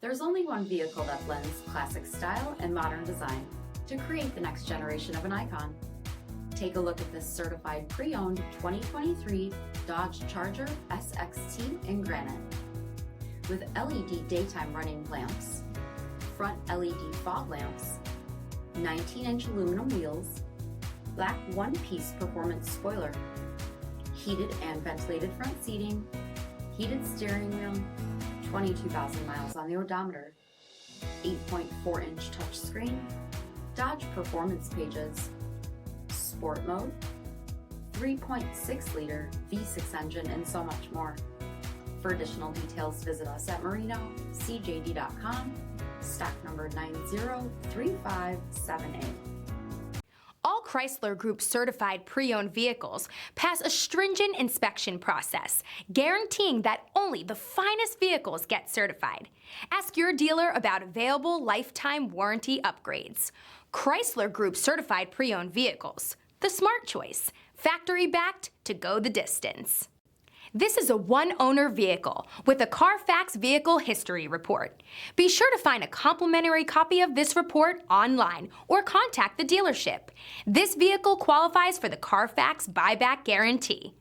There's only one vehicle that blends classic style and modern design to create the next generation of an icon. Take a look at this certified pre-owned 2023 Dodge Charger SXT in granite. With LED daytime running lamps, front LED fog lamps, 19-inch aluminum wheels, black one-piece performance spoiler, heated and ventilated front seating, heated steering wheel, 22,000 miles on the odometer, 8.4-inch touchscreen, Dodge performance pages, sport mode, 3.6-liter V6 engine, and so much more. For additional details, visit us at Marino, cjd.com, stock number 903578. All Chrysler Group certified pre-owned vehicles pass a stringent inspection process, guaranteeing that only the finest vehicles get certified. Ask your dealer about available lifetime warranty upgrades. Chrysler Group certified pre-owned vehicles, the smart choice, factory backed to go the distance. This is a one-owner vehicle with a CARFAX Vehicle History Report. Be sure to find a complimentary copy of this report online or contact the dealership. This vehicle qualifies for the CARFAX buyback guarantee.